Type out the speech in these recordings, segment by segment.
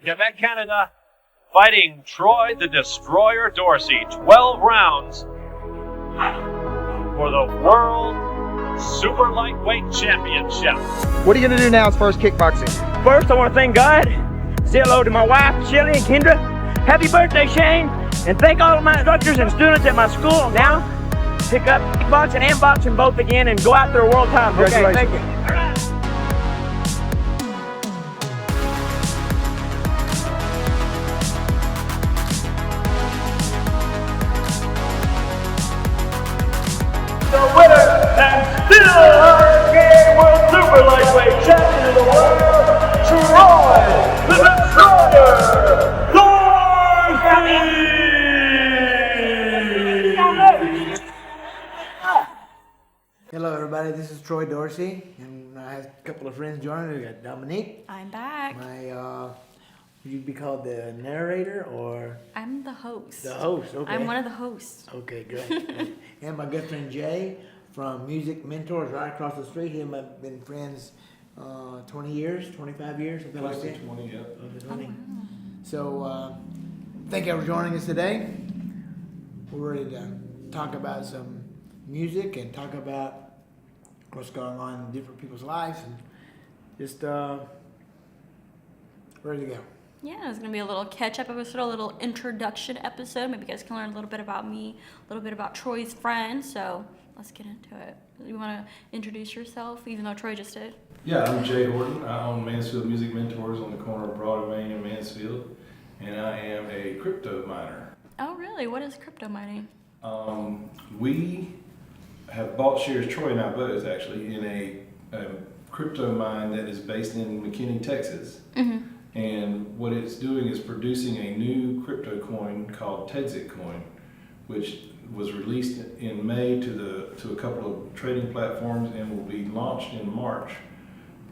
Quebec, Canada, fighting Troy the Destroyer Dorsey, 12 rounds for the World Super Lightweight Championship. What are you going to do now as far as kickboxing? First, I want to thank God. Say hello to my wife, Shelly and Kendra. Happy birthday, Shane. And thank all of my instructors and students at my school. Now, pick up kickboxing and boxing both again and go out there a world time. Okay, thank you. All right. The winner and still Hurricane World Super Lightweight Champion of the world, Troy the Destroyer Dorsey! Hello everybody, this is Troy Dorsey, and I have a couple of friends joining me. We got Dominique. I'm back. You'd be called the narrator or? I'm the host. The host, okay. I'm one of the hosts. Okay, great. And my good friend Jay from Music Mentors right across the street. Him and I've been friends 20 years, 25 years, something like that. 20, yeah. Over 20. So, thank you for joining us today. We're ready to talk about some music and talk about what's going on in different people's lives and just ready to go. Yeah, it's going to be a little catch-up episode, a little introduction episode. Maybe you guys can learn a little bit about me, a little bit about Troy's friends. So let's get into it. You want to introduce yourself, even though Troy just did? Yeah, I'm Jay Horton. I own Mansfield Music Mentors on the corner of Broad and Main and Mansfield, and I am a crypto miner. Oh, really? What is crypto mining? We have bought shares, Troy and I both actually, in a crypto mine that is based in McKinney, Texas. Mm-hmm. And what it's doing is producing a new crypto coin called Texit coin, which was released in May to a couple of trading platforms and will be launched in March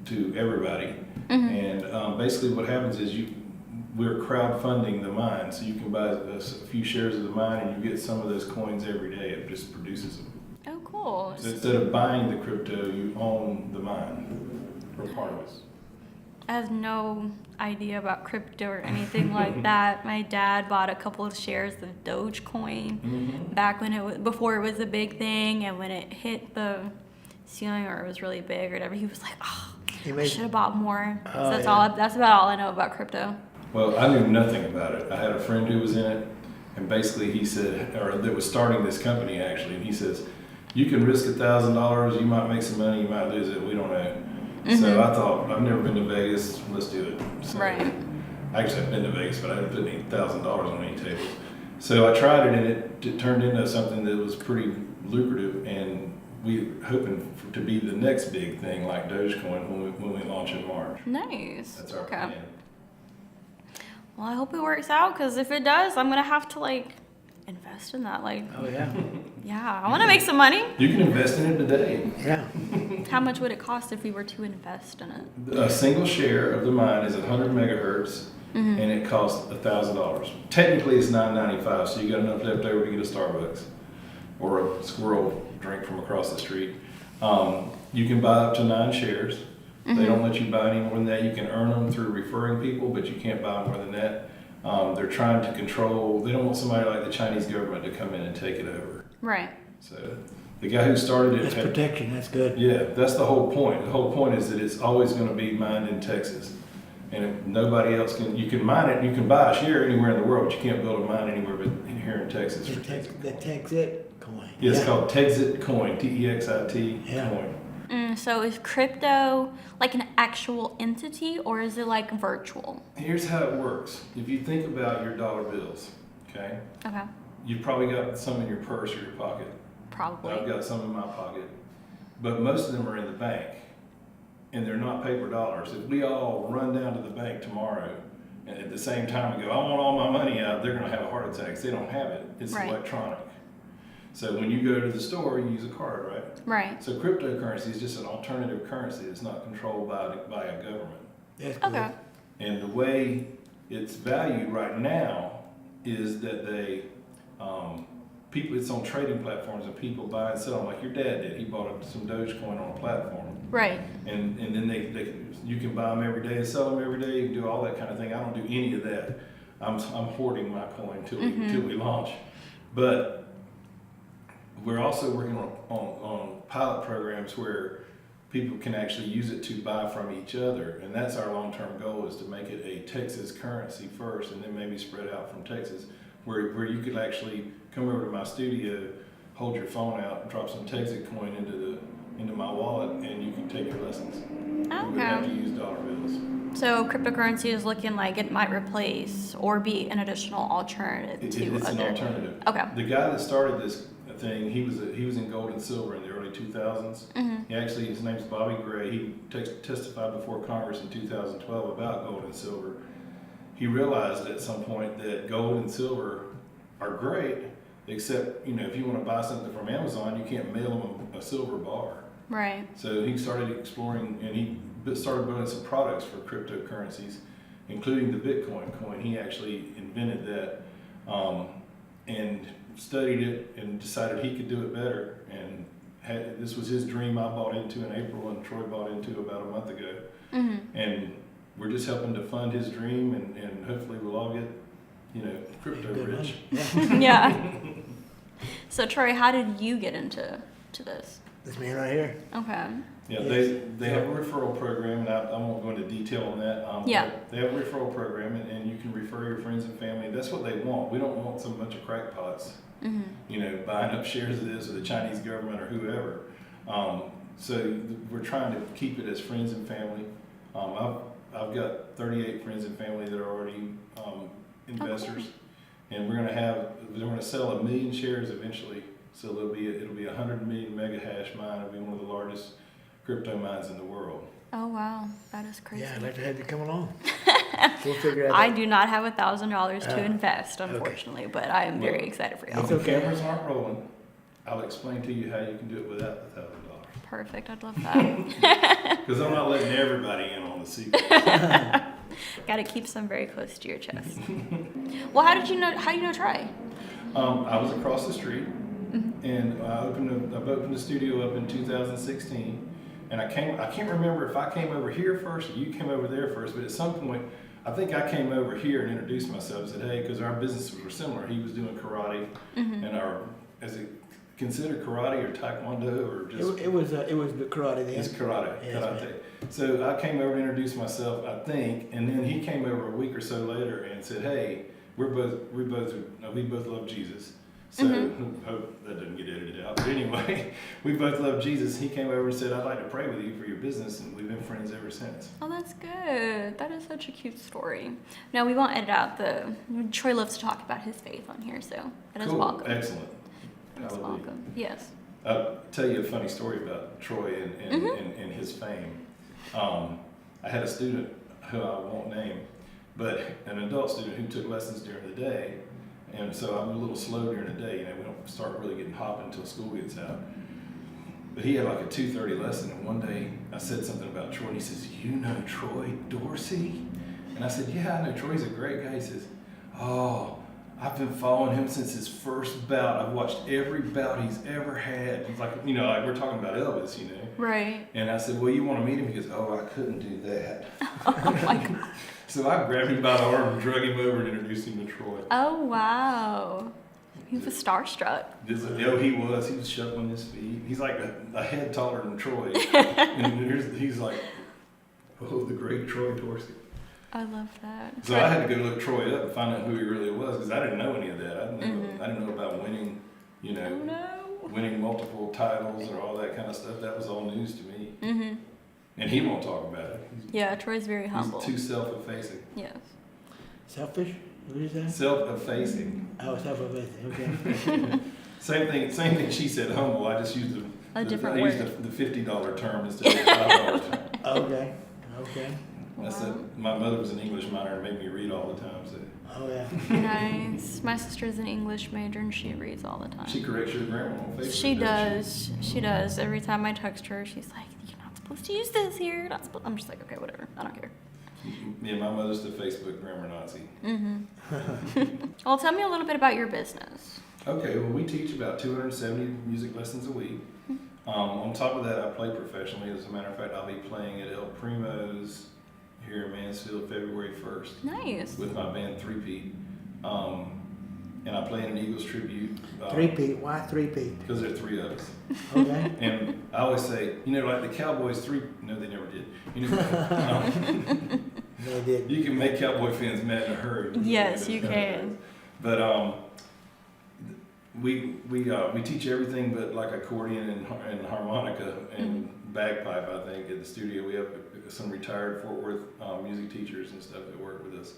to everybody. Mm-hmm. And basically what happens is we're crowdfunding the mine, so you can buy a few shares of the mine and you get some of those coins every day. It just produces them. Oh, cool. So instead of buying the crypto, you own the mine, or part of it. I have no idea about crypto or anything like that. My dad bought a couple of shares of Dogecoin back when before it was a big thing, and when it hit the ceiling or it was really big or whatever, he was like, "Oh, I should have bought more." So that's That's about all I know about crypto. Well, I knew nothing about it. I had a friend who was in it, and basically he said, or that was starting this company actually, and he says, "You can risk $1,000. You might make some money. You might lose it. We don't know." Mm-hmm. So I thought, I've never been to Vegas, let's do it. So Right. Actually, I've been to Vegas, but I didn't put any $1,000 on any tables. So I tried it, and it turned into something that was pretty lucrative, and we're hoping to be the next big thing like Dogecoin when we launch in March. Nice. That's our plan. Well, I hope it works out, because if it does, I'm going to have to, invest in that. Oh yeah. Yeah, I want to make some money. You can invest in it today. Yeah. How much would it cost if we were to invest in it? A single share of the mine is 100 megahertz, and it costs $1,000. Technically, it's $9.95, so you got enough left over to get a Starbucks or a squirrel drink from across the street. You can buy up to 9 shares. They don't let you buy any more than that. You can earn them through referring people, but you can't buy more than that. They're trying to control. They don't want somebody like the Chinese government to come in and take it over. Right. So the guy who started it. That's protection, that's good. Yeah, that's the whole point. The whole point is that it's always going to be mined in Texas. And if nobody else you can mine it, you can buy a share anywhere in the world, but you can't build a mine anywhere but here in Texas. The Texit coin. Yeah, it's called Texit coin, Texit Yeah. coin. So is crypto like an actual entity, or is it like virtual? Here's how it works. If you think about your dollar bills, okay? Okay. You've probably got some in your purse or your pocket. Probably. I've got some in my pocket. But most of them are in the bank, and they're not paper dollars. If we all run down to the bank tomorrow and at the same time and go, "I want all my money out," they're going to have a heart attack. They don't have it. It's Right. electronic. So when you go to the store, you use a card, right? Right. So cryptocurrency is just an alternative currency that's not controlled by a government. That's good. Okay. And the way it's valued right now is that people, it's on trading platforms and people buy and sell them like your dad did. He bought some Dogecoin on a platform. Right. And then you can buy them every day and sell them every day. You can do all that kind of thing. I don't do any of that. I'm hoarding my coin till we launch. But we're also working on pilot programs where people can actually use it to buy from each other. And that's our long-term goal, is to make it a Texas currency first and then maybe spread out from Texas, where you could actually come over to my studio, hold your phone out, drop some Texas coin into my wallet, and you can take your lessons. You wouldn't have to use dollar bills. So cryptocurrency is looking like it might replace or be an additional alternative It's to an other. alternative. Okay. The guy that started this thing, he was in gold and silver in the early 2000s. He actually, his name's Bobby Gray. He testified before Congress in 2012 about gold and silver. He realized at some point that gold and silver are great, except, if you want to buy something from Amazon, you can't mail them a silver bar. Right. So he started exploring, and he started building some products for cryptocurrencies, including the Bitcoin coin. He actually invented that, and studied it and decided he could do it better. And this was his dream. I bought into in April, and Troy bought into about a month ago. And we're just helping to fund his dream, and hopefully we'll all get, crypto rich. Yeah. So Troy, how did you get into this? This man right here. Okay. Yeah, Yes. they have a referral program, and I won't go into detail on that. Yeah. But they have a referral program, and you can refer your friends and family. That's what they want. We don't want some bunch of crackpots, buying up shares of this, or the Chinese government, or whoever. So we're trying to keep it as friends and family. I've got 38 friends and family that are already investors, and we're going to sell 1 million shares eventually. So it'll be 100 million mega hash mine. It'll be one of the largest crypto mines in the world. Oh wow, that is crazy. Yeah, I'd like to have you come along. We'll figure out. I do not have $1,000 to invest, unfortunately, but I am very excited for you. If the cameras aren't rolling, I'll explain to you how you can do it without the $1,000. Perfect, I'd love that. Because I'm not letting everybody in on the secret. Got to keep some very close to your chest. Well, how do you know Troy? I was across the street, and I've opened the studio up in 2016, and I can't remember if I came over here first or you came over there first, but at some point, I think I came over here and introduced myself and said, hey, because our businesses were similar. He was doing karate, and is it considered karate or taekwondo or just? It was the karate then. It's karate. Yeah, Karate. So I came over and introduced myself, I think, and then he came over a week or so later and said, hey, we both love Jesus. So hope that doesn't get edited out. But anyway, we both love Jesus. He came over and said, I'd like to pray with you for your business, and we've been friends ever since. Oh, that's good. That is such a cute story. Now, we won't edit out Troy loves to talk about his faith on here, so that is welcome. Excellent. That's welcome. Yes. I'll tell you a funny story about Troy and his fame. I had a student who I won't name, but an adult student who took lessons during the day. And so I'm a little slow during the day. We don't start really getting hopping until school gets out. But he had like a 2:30 lesson, and one day I said something about Troy, and he says, you know Troy Dorsey? And I said, yeah, I know Troy's a great guy. He says, oh, I've been following him since his first bout. I've watched every bout he's ever had. It's like, like we're talking about Elvis, Right. And I said, well, you want to meet him? He goes, oh, I couldn't do that. Oh my God. So I grabbed him by the arm and drug him over and introduced him to Troy. Oh, wow. He was starstruck. He was shuffling his feet. He's like a head taller than Troy. And he's like, oh, the great Troy Dorsey. I love that. So I had to go look Troy up and find out who he really was, because I didn't know any of that. I didn't know about winning, winning multiple titles or all that kind of stuff. That was all news to me. And he won't talk about it. Yeah, Troy's very humble. He's too self-effacing. Yes. Selfish? What did you say? Self-effacing. Oh, self-effacing. Okay. Same thing she said, humble. I just used a different word. I word. used the $50 term instead of the $5 term. Okay. I said my mother was an English minor and made me read all the time. So. Oh yeah. Nice. My sister's an English major and she reads all the time. She corrects your grammar on Facebook. She does. She does. Every time I text her, she's like, "You're not supposed to use this here." You're not supposed. I'm just like, okay, whatever. I don't care. Yeah, my mother's the Facebook grammar Nazi. Well, tell me a little bit about your business. Okay, well, we teach about 270 music lessons a week. On top of that, I play professionally. As a matter of fact, I'll be playing at El Primo's here in Mansfield February 1st. Nice. With my band Three-Peat. And I play in an Eagles tribute. Three-peat. Why three-peat? Because there are three of us. Okay. And I always say, like the Cowboys no, they never did. They did. You can make Cowboy fans mad in a hurry. Yes, you can. But we teach everything but like accordion and harmonica and bagpipe. I think at the studio we have some retired Fort Worth music teachers and stuff that work with us.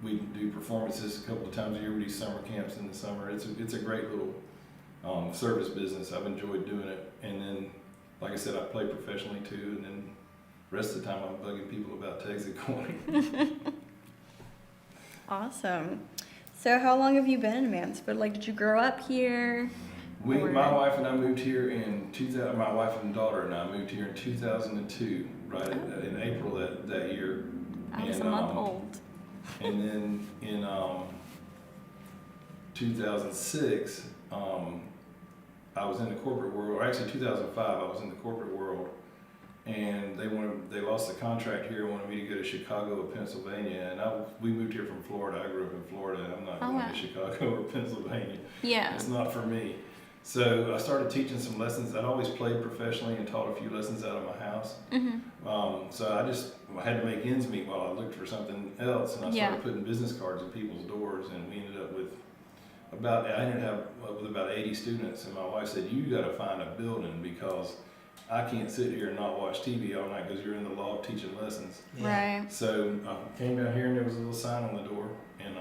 We do performances a couple of times a year. We do summer camps in the summer. It's a great little service business. I've enjoyed doing it. And then, like I said, I play professionally too. And then the rest of the time I'm bugging people about Texas coin. Awesome. So how long have you been in Mansfield? Like, did you grow up here? My wife and I moved here in 2000. My wife and daughter and I moved here in 2002, right in April that year. I was a month old. And then in 2006, I was in the corporate world. Or actually, 2005, I was in the corporate world, and they lost the contract here. Wanted me to go to Chicago or Pennsylvania, and we moved here from Florida. I grew up in Florida, and I'm not going to Chicago or Pennsylvania. Yeah, it's not for me. So I started teaching some lessons. I'd always played professionally and taught a few lessons out of my house. So I had to make ends meet while I looked for something else, and I started putting business cards in people's doors, and we ended up with about 80 students. And my wife said, "You got to find a building because I can't sit here and not watch TV all night because you're in the loft teaching lessons." Right. So I came down here and there was a little sign on the door, and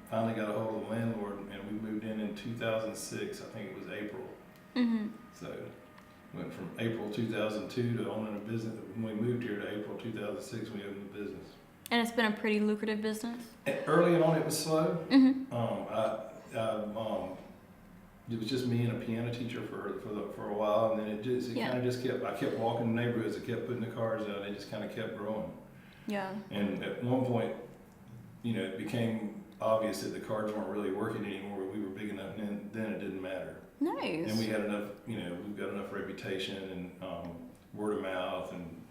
finally got a hold of the landlord, and we moved in 2006. I think it was April. So went from April 2002 to owning a business. When we moved here to April 2006, we opened a business. And it's been a pretty lucrative business? Early on, it was slow. It was just me and a piano teacher for a while, and then I kept walking the neighborhoods. I kept putting the cars out. It just kind of kept growing. Yeah. And at one point, it became obvious that the cards weren't really working anymore. We were big enough, and then it didn't matter. Nice. And we had enough, we've got enough reputation and word of mouth, and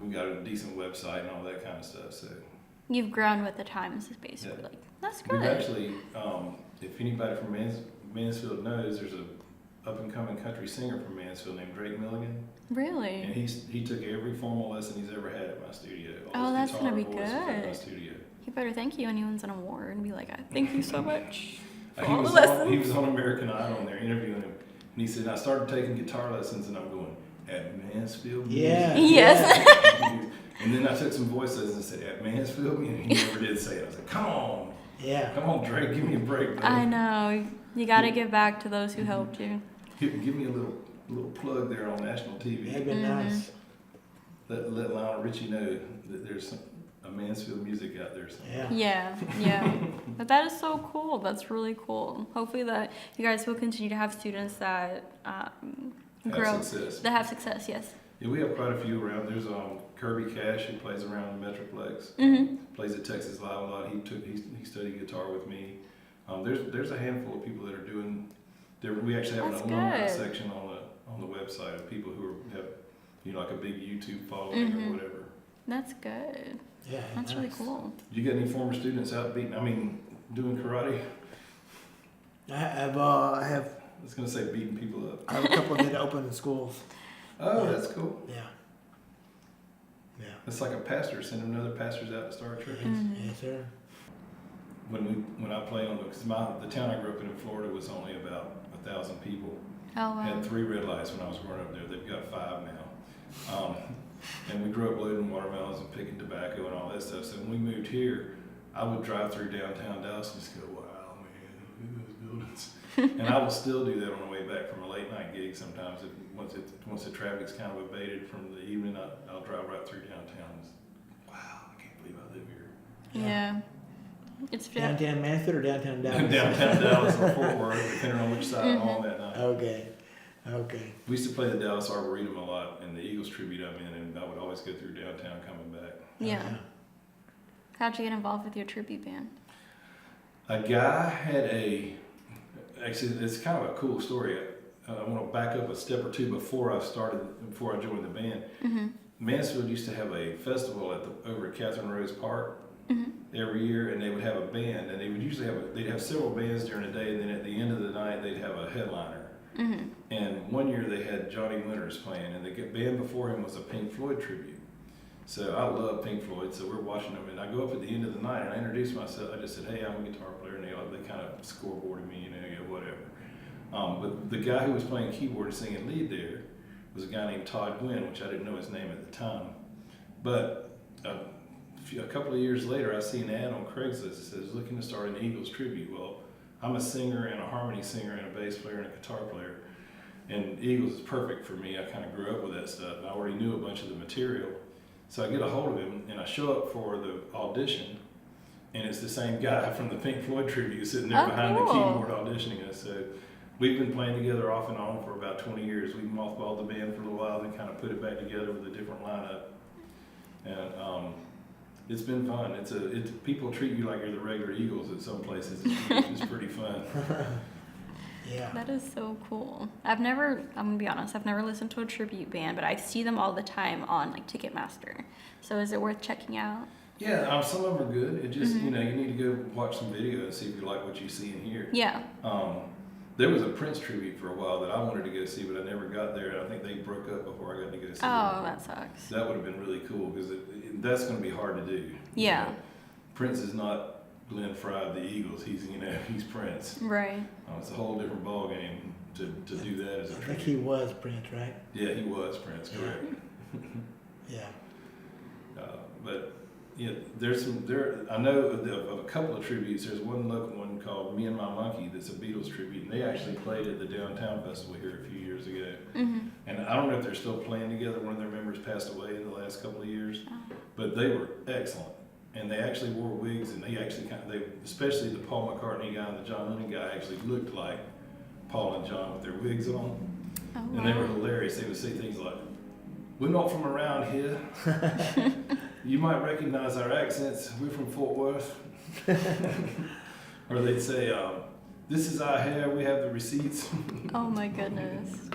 we've got a decent website and all that kind of stuff. So you've grown with the times, basically. Like, that's good. We've actually, if anybody from Mansfield knows, there's a up and coming country singer from Mansfield named Drake Milligan. Really? And he took every formal lesson he's ever had at my studio. That's gonna be good. At my studio. He better thank you when he wins an award and be like, "Thank you so much." He was on American Idol, and they're interviewing him, and he said, "I started taking guitar lessons, and I'm going at Mansfield." Yeah. Yes. And then I took some voice lessons and said, "At Mansfield," and he never did say it. I was like, "Come on, come on, Drake, give me a break, baby." I know. You got to give back to those who helped you. Give me a little plug there on national TV. That'd be nice. Let Lionel Richie know that there's a Mansfield music out there somewhere. Yeah. But that is so cool. That's really cool. Hopefully that you guys will continue to have students that grow. That have success, yes. Yeah, we have quite a few around. There's Kirby Cash, who plays around the Metroplex. Plays at Texas Live a lot. He studied guitar with me. There's a handful of people that are doing. We actually have an alumni section on the website of people who have like a big YouTube following or whatever. That's good. Yeah, that's really cool. Do you get any former students out doing karate? I have. I was gonna say beating people up. I have a couple that open in schools. Oh, that's cool. Yeah. It's like a pastor sending other pastors out to start churches. Yes, sir. When I played because the town I grew up in Florida was only about 1,000 people. Oh wow. Had 3 red lights when I was growing up there. They've got 5 now. And we grew up loading watermelons and picking tobacco and all that stuff. So when we moved here, I would drive through downtown Dallas and just go, "Wow, man, look at those buildings." And I will still do that on the way back from a late night gig sometimes. Once the traffic's kind of abated from the evening, I'll drive right through downtown. Wow, I can't believe I live here. Yeah. It's downtown Mansfield or downtown Dallas? Downtown Dallas or Fort Worth, depending on which side I'm on that night. Okay. We used to play the Dallas Arboretum a lot, and the Eagles tribute I'm in, and I would always go through downtown coming back. Yeah. How'd you get involved with your tribute band? A guy had actually, it's kind of a cool story. I want to back up a step or two before I joined the band. Mm-hmm. Mansfield used to have a festival over at Catherine Rose Park every year, and they would have a band, and they would usually they'd have several bands during the day, and then at the end of the night they'd have a headliner. Mm-hmm. And one year they had Johnny Winters playing, and the band before him was a Pink Floyd tribute. So I love Pink Floyd, so we're watching them, and I go up at the end of the night and I introduce myself. I just said, "Hey, I'm a guitar player," and they kind of scoreboarded me, whatever. But the guy who was playing keyboard and singing lead there was a guy named Todd Gwynn, which I didn't know his name at the time. But a couple of years later, I see an ad on Craigslist that says, "Looking to start an Eagles tribute." Well, I'm a singer and a harmony singer and a bass player and a guitar player, and Eagles is perfect for me. I kind of grew up with that stuff. I already knew a bunch of the material. So I get a hold of him, and I show up for the audition, and it's the same guy from the Pink Floyd tribute sitting there behind the keyboard auditioning us. So we've been playing together off and on for about 20 years. We mothballed the band for a little while, then kind of put it back together with a different lineup. And it's been fun. People treat you like you're the regular Eagles at some places. It's pretty fun. Yeah. That is so cool. I'm gonna be honest, I've never listened to a tribute band, but I see them all the time on like Ticketmaster. So is it worth checking out? Yeah, some of them are good. It just, you need to go watch some video and see if you like what you see and hear. Yeah. There was a Prince tribute for a while that I wanted to go see, but I never got there. I think they broke up before I got to go see them. Oh, that sucks. That would have been really cool because that's going to be hard to do. Yeah. Prince is not Glenn Frey of the Eagles. He's Prince. Right. It's a whole different ball game to do that as a I tribute. think he was Prince, right? Yeah, he was Prince, correct. Yeah. But yeah, I know of a couple of tributes. There's one local one called Me and My Monkey that's a Beatles tribute, and they actually played at the Downtown Festival here a few years ago. Mm-hmm. And I don't know if they're still playing together. One of their members passed away in the last couple of years, but they were excellent. And they actually wore wigs, and they actually especially the Paul McCartney guy and the John Lennon guy actually looked like Paul and John with their wigs on. Oh, wow. And they were hilarious. They would say things like, "We're not from around here. You might recognize our accents. We're from Fort Worth." Or they'd say, "This is our hair. We have the receipts." Oh my goodness.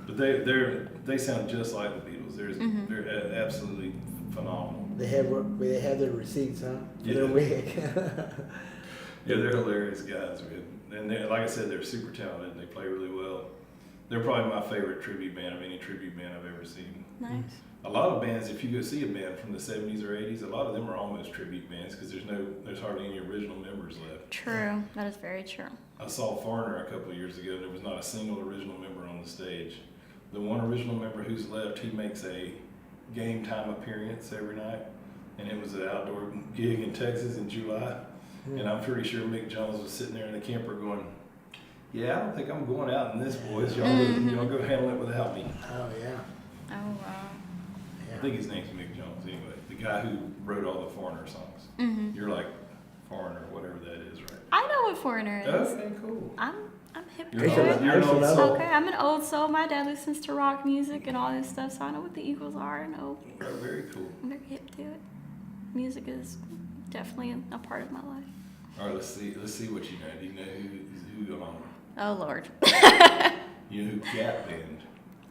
But they sound just like the Beatles. They're absolutely phenomenal. They have their receipts, huh? For Yeah. their wig. Yeah, they're hilarious guys, man. And like I said, they're super talented. They play really well. They're probably my favorite tribute band of any tribute band I've ever seen. Nice. A lot of bands, if you go see a band from the 70s or 80s, a lot of them are almost tribute bands because there's hardly any original members left. True. That is very true. I saw Foreigner a couple of years ago. There was not a single original member on the stage. The one original member who's left, he makes a game time appearance every night, and it was an outdoor gig in Texas in July. And I'm pretty sure Mick Jones was sitting there in the camper going, "Yeah, I don't think I'm going out in this, boys. Y'all go handle it without me." Oh, yeah. Oh wow. I think his name's Mick Jones anyway, the guy who wrote all the Foreigner songs. Mm-hmm. You're like Foreigner, whatever that is, right? I know what Foreigner is. Okay, cool. I'm hip You're to it. an old soul. Okay, I'm an old soul. My dad listens to rock music and all this stuff, so I know what the Eagles are. I know Oh, very cool. I'm very hip to it. Music is definitely a part of my life. All right, let's see what you know. Do you know who Oh Lord. you know who Gap Band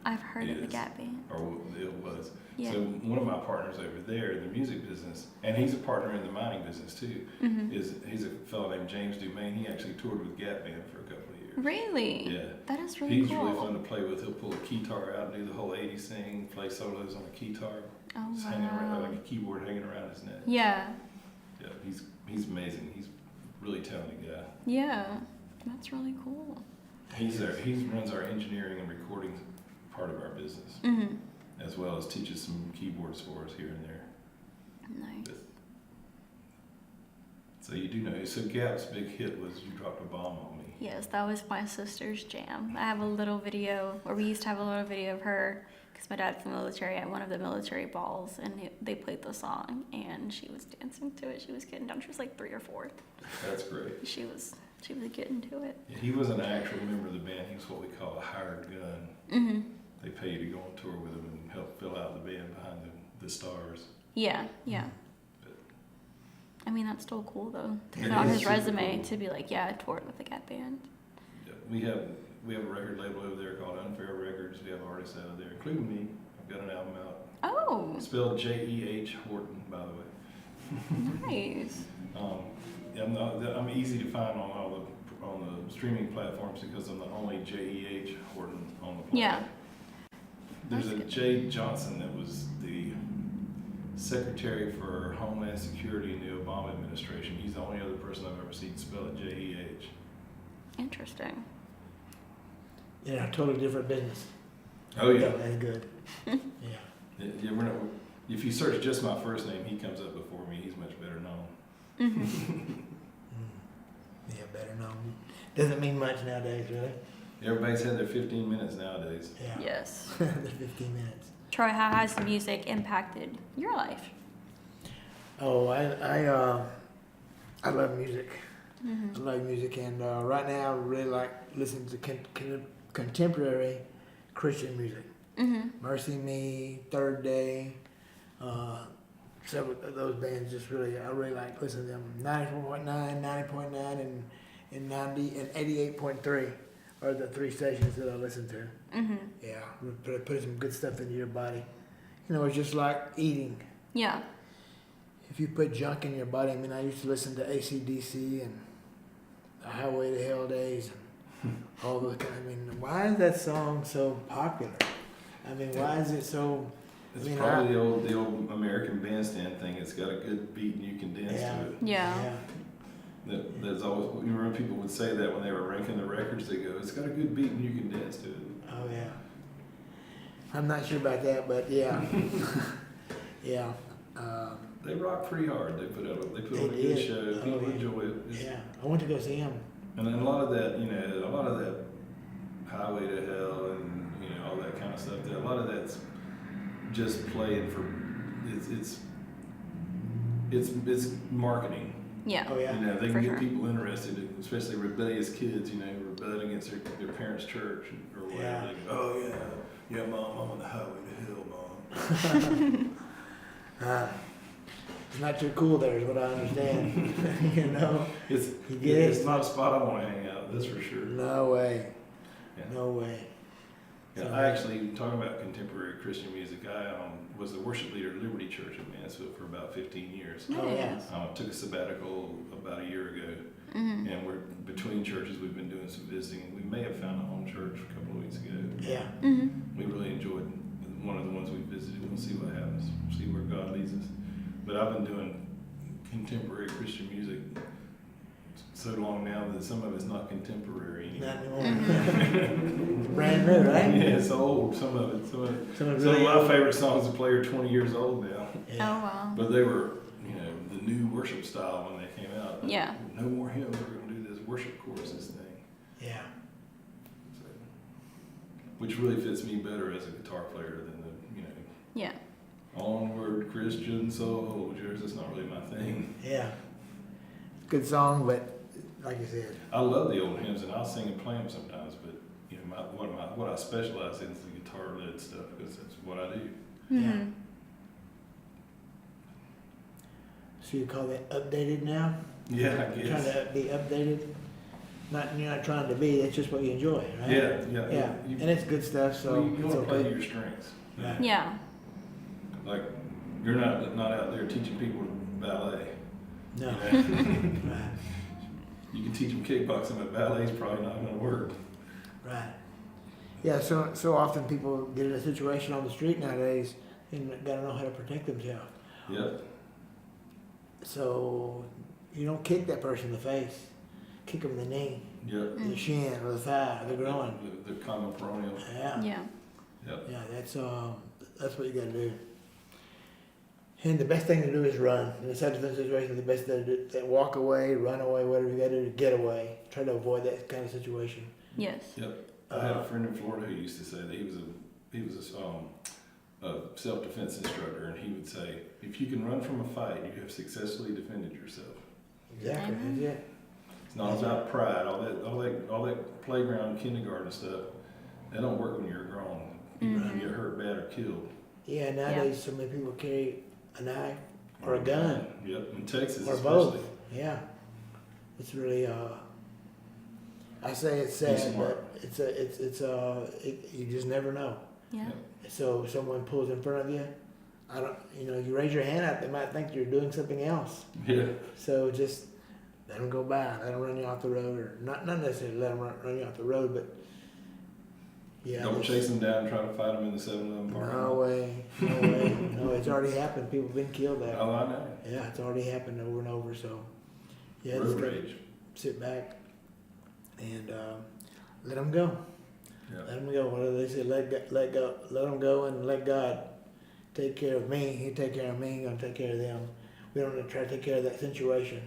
I've heard of the is? Gap Band. Or it was. Yeah. So one of my partners over there in the music business, and he's a partner in the mining business too, Mm-hmm. he's a fellow named James Dumaine. He actually toured with Gap Band for a couple of years. Really? Yeah. That is really He's cool. really fun to play with. He'll pull a guitar out and do the whole 80s thing, play solos on a guitar. Oh Just hanging around, wow. like a keyboard hanging around his neck. Yeah. Yeah, he's amazing. He's a really talented guy. Yeah. That's really cool. He runs our engineering and recording part of our business, Mm-hmm. as well as teaches some keyboards for us here and there. Nice. But, so you do know. So Gap's big hit was "You Dropped a Bomb on Me." Yes, that was my sister's jam. I have a little video, or we used to have a little video of her, because my dad's in the military, at one of the military balls, and they played the song, and she was dancing to it. She was getting down. She was like 3 or 4. That's great. She was getting to it. Yeah, he wasn't an actual member of the band. He was what we call a hired gun. Mm-hmm. They pay you to go on tour with them and help fill out the band behind the stars. Yeah, yeah. But mean, that's still cool though. To It put on is his super resume cool. to be like, yeah, I toured with the Cat Band. Yeah, we have a record label over there called Unfair Records. We have artists out of there, including me. I've got an album out. Oh, Spelled Jeh Horton, by the way. nice. I'm easy to find on the streaming platforms because I'm the only Jeh Horton on the planet. Yeah. There's That's a good. Jay Johnson that was the Secretary for Homeland Security in the Obama administration. He's the only other person I've ever seen spell it Jeh. Interesting. Yeah, totally different business. Oh yeah. That's good. Yeah. Yeah, if you search just my first name, he comes up before me. He's much better known. Yeah, better known. Doesn't mean much nowadays, really. Everybody's had their 15 minutes nowadays. Yeah. Yes. The 15 minutes. Troy, how has music impacted your life? Oh, I love music. I love music, and right now I really like listening to contemporary Christian music. Mercy Me, Third Day, several of those bands I really like listening to them. 94.9, 90.9, and 90 and 88.3 are the three stations that I listen to. Yeah, put some good stuff into your body. You know, it's just like eating. Yeah. If you put junk in your body, I mean, I used to listen to AC/DC and the Highway to Hell Days and all those kind. I mean, why is that song so popular? I mean, why is it so? It's I mean, probably the old American Bandstand thing. It's got a good beat and you can dance Yeah. to it. Yeah. There's always, you remember people would say that when they were ranking the records, they go, it's got a good beat and you can dance to it. Oh yeah. I'm not sure about that, but yeah, yeah. They rock pretty hard. They put on a They good did. show. Oh, People yeah. enjoy it. Yeah, I went to go see him. And then a lot of that Highway to Hell and, all that kind of stuff, a lot of that's just playing for, it's marketing. Yeah. Oh yeah. They For can get sure. people interested, especially rebellious kids, rebelling against their parents' church or whatever. Yeah. They go, oh yeah, Mom, I'm on the highway to hell, Mom. It's not too cool there, is what I understand. You know. It's You get it? it's not a spot I want to hang out. That's for sure. No way. Yeah. No way. Yeah, I actually, talking about contemporary Christian music, I was the worship leader at Liberty Church in Mansfield for about 15 years. Oh yeah. Took a sabbatical about a year ago, and we're between churches. We've been doing some visiting. We may have found a home church a couple of weeks ago. Yeah. We really enjoyed one of the ones we visited. We'll see what happens, see where God leads us. But I've been doing contemporary Christian music so long now that some of it's not contemporary anymore. Not anymore. Brand new, right? Yeah, it's old. Some of it. Some of really my old. favorite songs that play are 20 years old now. Oh, wow. But they were, the new worship style when they came out. Yeah. No more hymns. We're going to do this worship choruses thing. Yeah. So, which really fits me better as a guitar player than Yeah. onward Christian soldiers. That's not really my thing. Yeah. Good song, but like you said. I love the old hymns and I'll sing and play them sometimes. But what I specialize in is the guitar-led stuff because that's what I do. Yeah. So you call that updated now? Yeah, I You're guess. trying to be updated? You're not trying to be, that's just what you enjoy, right? Yeah. Yeah, and it's good stuff, so Well, you it's want to play okay. to your strengths. Right. Yeah. Like, you're not out there teaching people ballet. No. You know? Right, You can teach them kickboxing, but ballet's probably not going to work. right. Yeah, so often people get in a situation on the street nowadays and gotta know how to protect themselves. Yep. So you don't kick that person in the face. Kick them in the knee, Yep. the shin, or the thigh, or the groin. The common peroneal. Yeah. Yeah. Yep. Yeah, that's what you gotta do. And the best thing to do is run. In a self-defense situation, the best thing to do is walk away, run away, whatever you gotta do to get away. Try to avoid that kind of situation. Yes. Yep. I had a friend in Florida who used to say that he was a self-defense instructor, and he would say, if you can run from a fight, you have successfully defended yourself. Exactly, Mhm. that's it. It's not about pride. All that playground, kindergarten stuff. That don't work when you're grown. You get hurt bad or killed. Yeah, nowadays so many people carry a knife, or a gun. Yep, in Texas Or especially. both. Yeah. It's really I say it's sad, smart. but you just never know. Yeah. So if someone pulls in front of you, you raise your hand out, they might think you're doing something else. Yeah. So just let them go by, let them run you off the road, or not necessarily let them run you off the road, but yeah. Don't chase them down and try to fight them in the 7-Eleven parking No lot. way, no way. No, it's already happened. People have been killed there. Oh, I know. Yeah, it's already happened over and over. So yeah, just Road gotta rage. sit back and let them go. Yeah. Let them go. What do they say? Let go. Let them go and let God take care of me. He take care of me. He's gonna take care of them. We don't try to take care of that situation.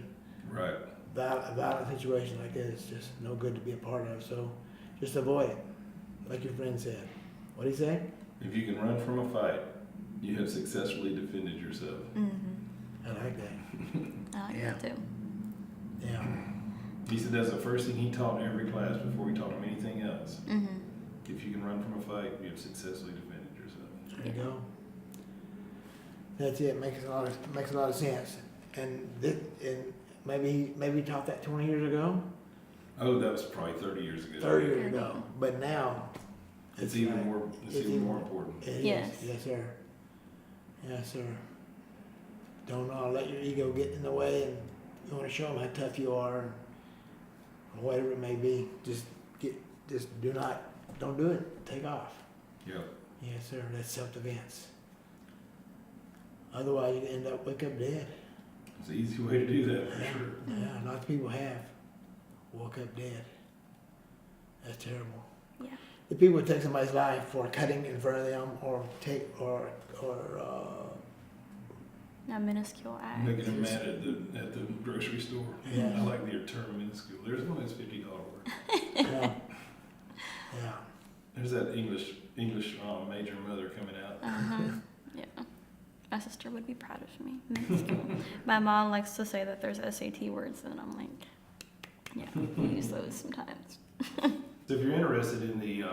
Right. A violent situation like this is just no good to be a part of. So just avoid it, like your friend said. What did he say? If you can run from a fight, you have successfully defended yourself. Mm-hmm. I like that. I like Yeah. that too. Yeah. He said that's the first thing he taught in every class before he taught them anything else. Mm-hmm. If you can run from a fight, you have successfully defended yourself. There you go. That's it. Makes a lot of sense. And maybe he taught that 20 years ago, Oh, that was probably 30 years ago. 30 years ago. But now It's even like- more. It's even more important. It is. Yes. Yes, sir. Yes, sir. Don't let your ego get in the way, and you want to show them how tough you are, or whatever it may be. Don't do it. Take off. Yeah. Yes, sir. That's self-defense. Otherwise, you end up wake up dead. It's an easy way to do that for sure. Yeah, lots of people have woke up dead. That's terrible. Yeah. The people who take somebody's life for cutting in front of them, or A minuscule act. Making them mad at the grocery store. Yeah. I like the term minuscule. There's one that's $50 worth. yeah. There's that English major mother coming out. Uh-huh. Yeah. My sister would be proud of me. Minuscule. My mom likes to say that there's SAT words, and I'm like, yeah, we use those sometimes. So if you're interested in the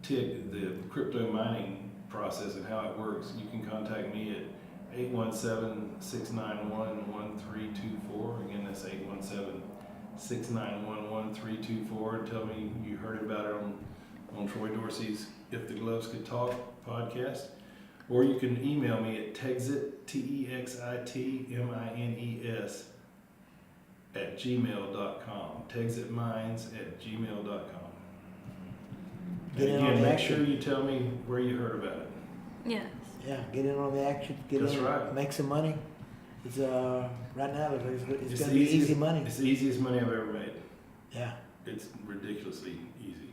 TIG, the crypto mining process and how it works, you can contact me at 817-691-1324. Again, that's 817-691-1324, and tell me you heard about it on Troy Dorsey's If the Gloves Could Talk podcast. Or you can email me at texit, TEXITMINES, @gmail.com. Texitmines@gmail.com. Get in on Again, the make action. sure you tell me where you heard about it. Yes. Yeah, get in on the action. That's right. Make some money. It's right now it's the gonna be easiest- easy money. It's the easiest money I've ever made. Yeah. It's ridiculously easy.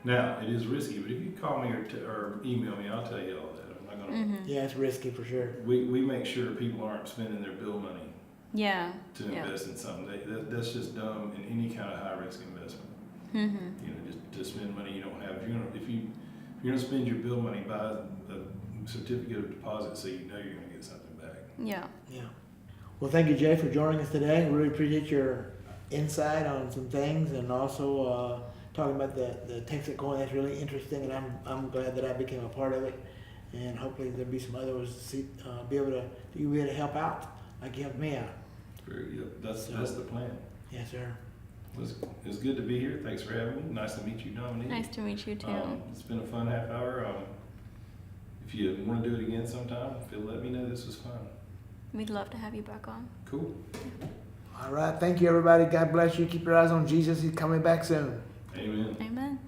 Now, it is risky, but if you call me or email me, I'll tell you all that. I'm not gonna. Mm-hmm. Yeah, it's risky for sure. We make sure people aren't spending their bill money Yeah. to Yeah. invest in something. That's just dumb in any kind of high risk investment. Mm-hmm. You know, just to spend money you don't have. If you're gonna spend your bill money, buy a certificate of deposit so you know you're gonna get something back. Yeah. Yeah. Well, thank you, Jay, for joining us today. We really appreciate your insight on some things, and also talking about the Texas coin. That's really interesting, and I'm glad that I became a part of it. And hopefully there'll be some others be able to help out like you helped me out. That's the plan. Yes, sir. It's good to be here. Thanks for having me. Nice to meet you, Dominique. Nice to meet you too. It's been a fun half hour. If you want to do it again sometime, let me know. This was fun. We'd love to have you back on. Cool. All right. Thank you, everybody. God bless you. Keep your eyes on Jesus. He's coming back soon. Amen. Amen.